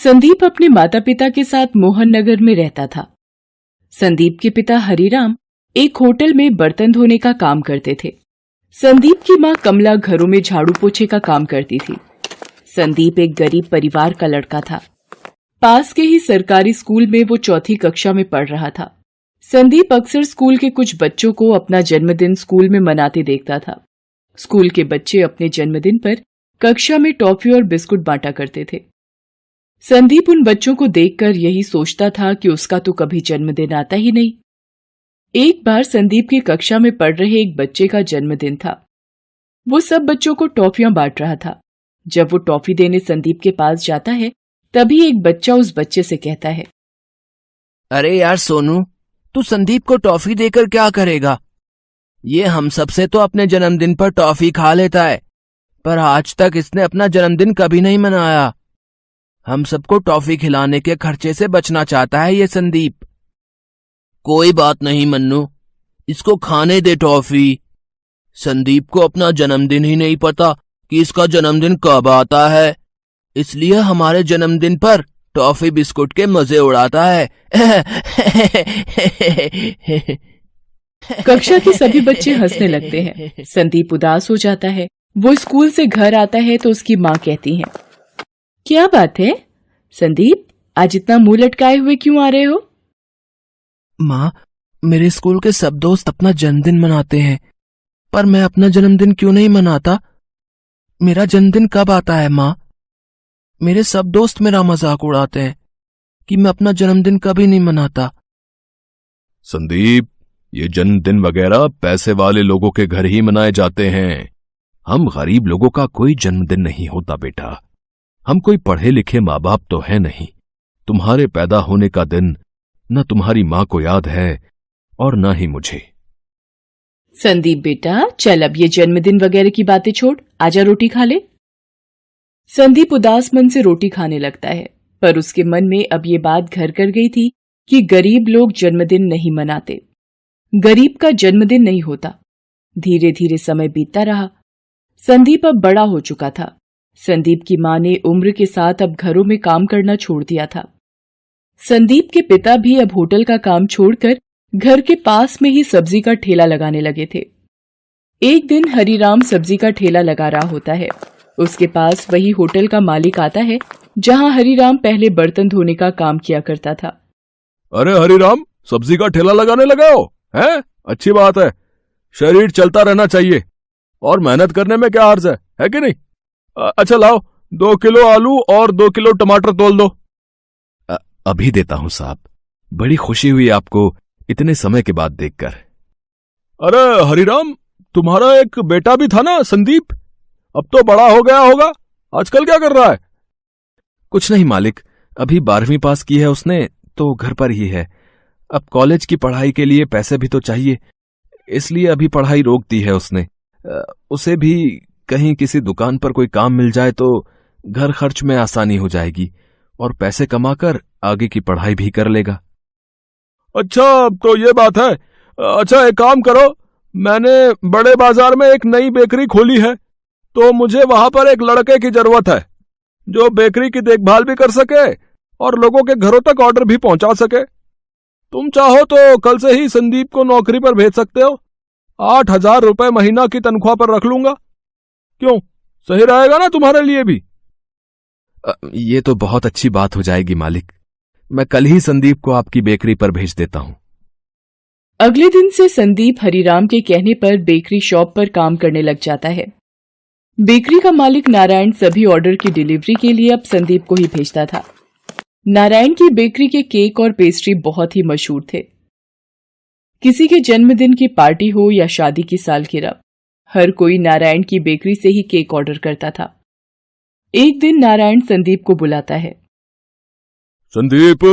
संदीप अपने माता पिता के साथ मोहन नगर में रहता था। संदीप के पिता हरिराम एक होटल में बर्तन धोने का काम करते थे। संदीप की मां कमला घरों में झाड़ू पोछे का काम करती थी। संदीप एक गरीब परिवार का लड़का था। पास के ही सरकारी स्कूल में वो चौथी कक्षा में पढ़ रहा था। संदीप अक्सर स्कूल के कुछ बच्चों को अपना जन्मदिन स्कूल में मनाते देखता था। स्कूल के बच्चे अपने जन्मदिन पर कक्षा में टॉफी और बिस्कुट बांटा करते थे। संदीप उन बच्चों को देखकर यही सोचता था कि उसका तो कभी जन्मदिन आता ही नहीं। एक बार संदीप की कक्षा में पढ़ रहे एक बच्चे का जन्मदिन था। वो सब बच्चों को टॉफियां बांट रहा था। जब वो टॉफी देने संदीप के पास जाता है, तभी एक बच्चा उस बच्चे से कहता है, अरे यार सोनू, तू संदीप को टॉफी देकर क्या करेगा? ये हम सबसे तो अपने जन्मदिन पर टॉफी खा लेता है, पर आज तक इसने अपना जन्मदिन कभी नहीं मनाया। हम सबको टॉफी खिलाने के खर्चे से बचना चाहता है ये संदीप। कोई बात नहीं मन्नू, इसको खाने दे टॉफी। संदीप को अपना जन्मदिन ही नहीं पता कि इसका जन्मदिन कब आता है, इसलिए हमारे जन्मदिन पर टॉफी बिस्कुट के मजे उड़ाता है। कक्षा के सभी बच्चे हंसने लगते हैं। संदीप उदास हो जाता है। वो स्कूल से घर आता है तो उसकी माँ कहती है, क्या बात है संदीप, आज इतना मुंह लटकाए हुए क्यों आ रहे हो? माँ, मेरे स्कूल के सब दोस्त अपना जन्मदिन मनाते हैं, पर मैं अपना जन्मदिन क्यों नहीं मनाता? मेरा जन्मदिन कब आता है माँ? मेरे सब दोस्त मेरा मजाक उड़ाते हैं कि मैं अपना जन्मदिन कभी नहीं मनाता। संदीप, ये जन्मदिन वगैरह पैसे वाले लोगों के घर ही मनाए जाते हैं। हम गरीब लोगों का कोई जन्मदिन नहीं होता बेटा। हम कोई पढ़े लिखे माँ बाप तो है नहीं। तुम्हारे पैदा होने का दिन न तुम्हारी माँ को याद है और न ही मुझे। संदीप बेटा, चल अब ये जन्मदिन वगैरह की बातें छोड़, आजा रोटी खा ले। संदीप उदास मन से रोटी खाने लगता है, पर उसके मन में अब ये बात घर कर गई थी कि गरीब लोग जन्मदिन नहीं मनाते। गरीब का जन्मदिन नहीं होता। धीरे धीरे समय बीतता रहा। संदीप अब बड़ा हो चुका था। संदीप की मां ने उम्र के साथ अब घरों में काम करना छोड़ दिया था। संदीप के पिता भी अब होटल का काम छोड़कर घर के पास में ही सब्जी का ठेला लगाने लगे थे। एक दिन हरिराम सब्जी का ठेला लगा रहा होता है। उसके पास वही होटल का मालिक आता है जहां हरिराम पहले बर्तन धोने का काम किया करता था। अरे हरिराम, सब्जी का ठेला लगाने लगे हो? हैं? अच्छी बात है। शरीर चलता रहना चाहिए और मेहनत करने में क्या हर्ज है कि नहीं? अच्छा लाओ, 2 किलो आलू और 2 किलो टमाटर तोल दो। अभी देता हूं साहब। बड़ी खुशी हुई आपको इतने समय के बाद देखकर। अरे हरिराम, तुम्हारा एक बेटा भी था ना संदीप, अब तो बड़ा हो गया होगा। आजकल क्या कर रहा है? कुछ नहीं मालिक, अभी 12वीं पास की है उसने, तो घर पर ही है। अब कॉलेज की पढ़ाई के लिए पैसे भी तो चाहिए, इसलिए अभी पढ़ाई रोक दी है उसने। उसे भी कहीं किसी दुकान पर कोई काम मिल जाए तो घर खर्च में आसानी हो जाएगी और पैसे कमाकर आगे की पढ़ाई भी कर लेगा। अच्छा, तो ये बात है। अच्छा, एक काम करो, मैंने बड़े बाजार में एक नई बेकरी खोली है, तो मुझे वहां पर एक लड़के की जरूरत है जो बेकरी की देखभाल भी कर सके और लोगों के घरों तक ऑर्डर भी पहुंचा सके। तुम चाहो तो कल से ही संदीप को नौकरी पर भेज सकते हो। 8,000 रुपए महीना की तनख्वाह पर रख लूंगा। क्यों, सही रहेगा ना तुम्हारे लिए भी? ये तो बहुत अच्छी बात हो जाएगी मालिक। मैं कल ही संदीप को आपकी बेकरी पर भेज देता हूं। अगले दिन से संदीप हरिराम के कहने पर बेकरी शॉप पर काम करने लग जाता है। बेकरी का मालिक नारायण सभी ऑर्डर की डिलीवरी के लिए अब संदीप को ही भेजता था। नारायण की बेकरी के केक और पेस्ट्री बहुत ही मशहूर थे। किसी के जन्मदिन की पार्टी हो या शादी की सालगिरह, हर कोई नारायण की बेकरी से ही केक ऑर्डर करता था। एक दिन नारायण संदीप को बुलाता है। संदीप,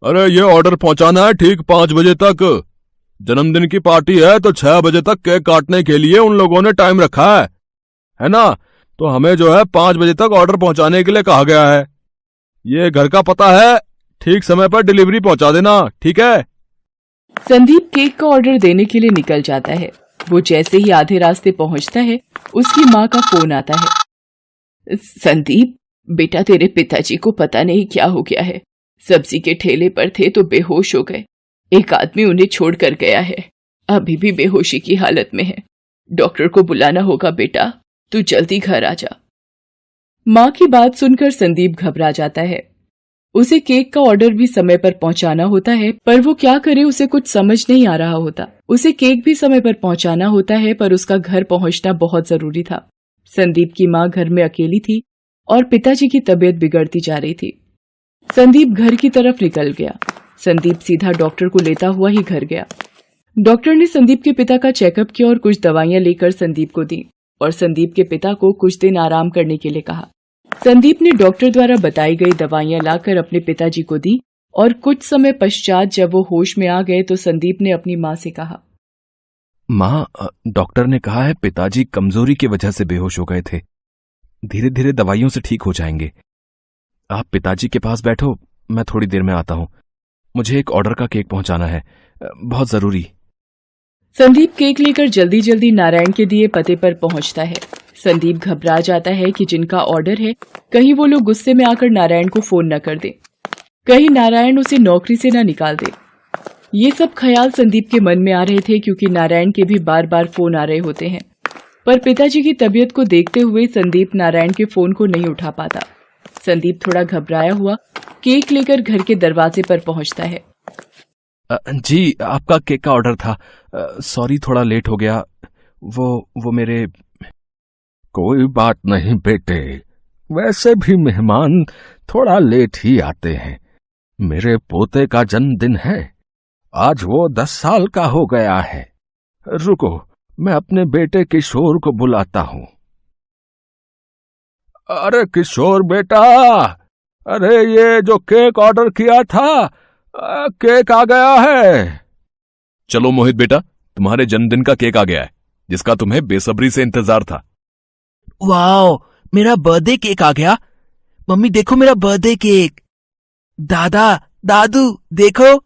अरे ये ऑर्डर पहुंचाना है ठीक 5 बजे तक। जन्मदिन की पार्टी है तो 6 बजे तक केक काटने के लिए उन लोगों ने टाइम रखा है ना? तो हमें जो है 5 बजे तक ऑर्डर पहुंचाने के लिए कहा गया है। ये घर का पता है, ठीक समय पर डिलीवरी पहुंचा देना, ठीक है? संदीप केक का ऑर्डर देने के लिए निकल जाता है। वो जैसे ही आधे रास्ते पहुंचता है, उसकी माँ का फोन आता है। संदीप, बेटा तेरे पिताजी को पता नहीं क्या हो गया है, सब्जी के ठेले पर थे तो बेहोश हो गए। एक आदमी उन्हें छोड़ कर गया है, अभी भी बेहोशी की हालत में है। डॉक्टर को बुलाना होगा बेटा, तू जल्दी घर आ जा। माँ की बात सुनकर संदीप घबरा जाता है। उसे केक का ऑर्डर भी समय पर पहुंचाना होता है, पर वो क्या करे, उसे कुछ समझ नहीं आ रहा होता। उसे केक भी समय पर पहुंचाना होता है, पर उसका घर पहुंचना बहुत जरूरी था। संदीप की माँ घर में अकेली थी और पिताजी की तबीयत बिगड़ती जा रही थी। संदीप घर की तरफ निकल गया। संदीप सीधा डॉक्टर को लेता हुआ ही घर गया। डॉक्टर ने संदीप के पिता का चेकअप किया और कुछ दवाइयां लेकर संदीप को दी और संदीप के पिता को कुछ दिन आराम करने के लिए कहा। संदीप ने डॉक्टर द्वारा बताई गई दवाइयां लाकर अपने पिताजी को दी और कुछ समय पश्चात जब वो होश में आ गए तो संदीप ने अपनी माँ से कहा, माँ, डॉक्टर ने कहा है पिताजी कमजोरी की वजह से बेहोश हो गए थे, धीरे धीरे दवाइयों से ठीक हो जाएंगे। आप पिताजी के पास बैठो, मैं थोड़ी देर में आता हूँ। मुझे एक ऑर्डर का केक पहुंचाना है, बहुत जरूरी। संदीप केक लेकर जल्दी जल्दी नारायण के दिए पते पर पहुंचता है। संदीप घबरा जाता है कि जिनका ऑर्डर है कहीं वो लोग गुस्से में आकर नारायण को फोन न कर दे, कहीं नारायण उसे नौकरी से न निकाल दे। ये सब ख्याल संदीप के मन में आ रहे थे क्योंकि नारायण के भी बार बार फोन आ रहे होते हैं, पर पिताजी की तबीयत को देखते हुए संदीप नारायण के फोन को नहीं उठा पाता। संदीप थोड़ा घबराया हुआ केक लेकर घर के दरवाजे पर पहुंचता है। जी, आपका केक का ऑर्डर था। सॉरी, थोड़ा लेट हो गया। वो मेरे। कोई बात नहीं बेटे, वैसे भी मेहमान थोड़ा लेट ही आते हैं। मेरे पोते का जन्मदिन है, आज वो 10 साल का हो गया है। रुको, मैं अपने बेटे किशोर को बुलाता हूं। अरे किशोर बेटा, अरे ये जो केक ऑर्डर किया था, केक आ गया है। चलो मोहित बेटा, तुम्हारे जन्मदिन का केक आ गया है, जिसका तुम्हें बेसब्री से इंतजार था। वाओ, मेरा बर्थडे केक आ गया। मम्मी देखो मेरा बर्थडे केक। दादा, दादू देखो।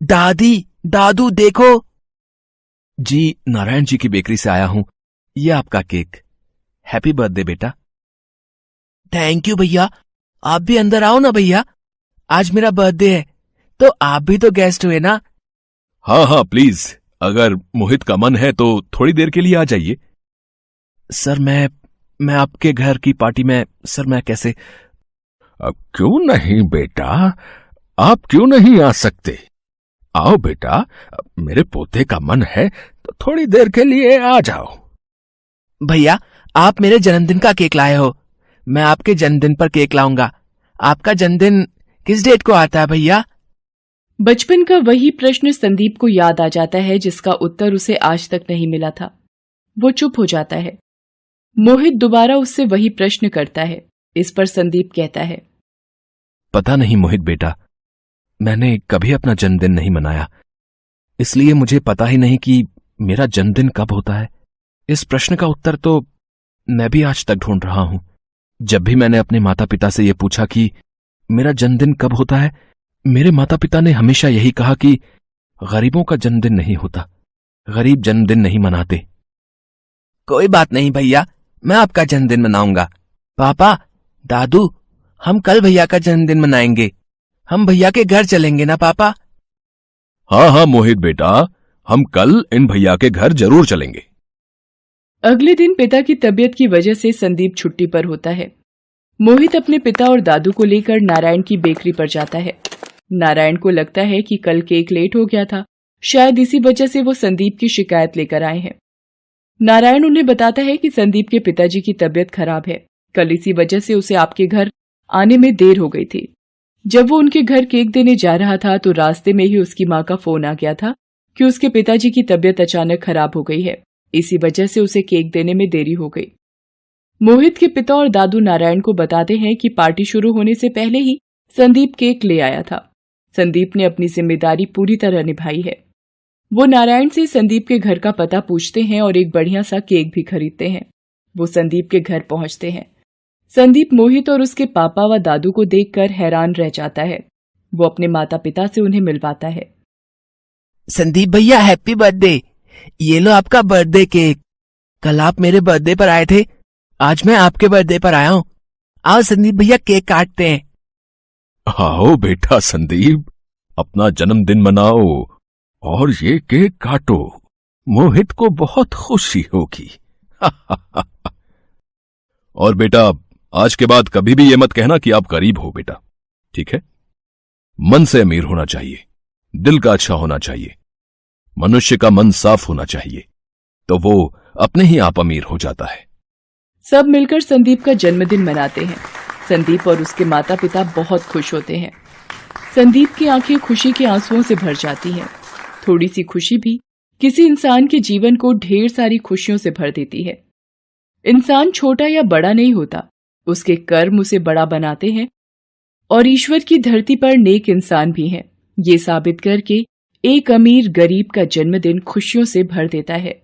दादी, दादू देखो। जी, नारायण जी की बेकरी से आया हूं, ये आपका केक। हैप्पी बर्थडे बेटा। थैंक यू भैया। आप भी अंदर आओ ना भैया, आज मेरा बर्थडे है तो आप भी तो गेस्ट हुए ना। हाँ हाँ प्लीज, अगर मोहित का मन है तो थोड़ी देर के लिए आ जाइए। सर मैं आपके घर की पार्टी में, सर मैं कैसे? क्यों नहीं बेटा, आप क्यों नहीं आ सकते? आओ बेटा, मेरे पोते का मन है तो थोड़ी देर के लिए आ जाओ। भैया, आप मेरे जन्मदिन का केक लाए हो, मैं आपके जन्मदिन पर केक लाऊंगा। आपका जन्मदिन किस डेट को आता है भैया? बचपन का वही प्रश्न संदीप को याद आ जाता है जिसका उत्तर उसे आज तक नहीं मिला था। वो चुप हो जाता है। मोहित दोबारा उससे वही प्रश्न करता है। इस पर संदीप कहता है, पता नहीं मोहित बेटा, मैंने कभी अपना जन्मदिन नहीं मनाया, इसलिए मुझे पता ही नहीं कि मेरा जन्मदिन कब होता है। इस प्रश्न का उत्तर तो मैं भी आज तक ढूंढ रहा हूं। जब भी मैंने अपने माता पिता से यह पूछा कि मेरा जन्मदिन कब होता है, मेरे माता पिता ने हमेशा यही कहा कि गरीबों का जन्मदिन नहीं होता, गरीब जन्मदिन नहीं मनाते। कोई बात नहीं भैया, मैं आपका जन्मदिन मनाऊंगा। पापा, दादू, हम कल भैया का जन्मदिन मनाएंगे। हम भैया के घर चलेंगे ना पापा? हाँ हाँ मोहित बेटा, हम कल इन भैया के घर जरूर चलेंगे। अगले दिन पिता की तबीयत की वजह से संदीप छुट्टी पर होता है। मोहित अपने पिता और दादू को लेकर नारायण की बेकरी पर जाता है। नारायण को लगता है कि कल केक लेट हो गया था, शायद इसी वजह से वो संदीप की शिकायत लेकर आए हैं। नारायण उन्हें बताता है कि संदीप के पिताजी की तबीयत खराब है, कल इसी वजह से उसे आपके घर आने में देर हो गई थी। जब वो उनके घर केक देने जा रहा था तो रास्ते में ही उसकी माँ का फोन आ गया था कि उसके पिताजी की तबीयत अचानक खराब हो गई है, इसी वजह से उसे केक देने में देरी हो गई। मोहित के पिता और दादू नारायण को बताते हैं कि पार्टी शुरू होने से पहले ही संदीप केक ले आया था। संदीप ने अपनी जिम्मेदारी पूरी तरह निभाई है। वो नारायण से संदीप के घर का पता पूछते हैं और एक बढ़िया सा केक भी खरीदते हैं। वो संदीप के घर पहुंचते हैं। संदीप मोहित और उसके पापा व दादू को देखकर हैरान रह जाता है। वो अपने माता पिता से उन्हें मिलवाता है। संदीप भैया, हैप्पी बर्थडे। ये लो आपका बर्थडे केक। कल आप मेरे बर्थडे पर आए थे, आज मैं आपके बर्थडे पर आया हूँ। आओ संदीप भैया केक काटते हैं। आओ बेटा संदीप, अपना जन्मदिन मनाओ और ये केक काटो। मोहित को बहुत खुशी होगी। और बेटा, आज के बाद कभी भी ये मत कहना कि आप गरीब हो बेटा, ठीक है? मन से अमीर होना चाहिए, दिल का अच्छा होना चाहिए, मनुष्य का मन साफ होना चाहिए, तो वो अपने ही आप अमीर हो जाता है। सब मिलकर संदीप का जन्मदिन मनाते हैं। संदीप और उसके माता पिता बहुत खुश होते हैं। संदीप की आंखें खुशी के आंसुओं से भर जाती हैं। थोड़ी सी खुशी भी किसी इंसान के जीवन को ढेर सारी खुशियों से भर देती है। इंसान छोटा या बड़ा नहीं होता, उसके कर्म उसे बड़ा बनाते हैं और ईश्वर की धरती पर नेक इंसान भी हैं। ये साबित करके एक अमीर गरीब का जन्मदिन खुशियों से भर देता है।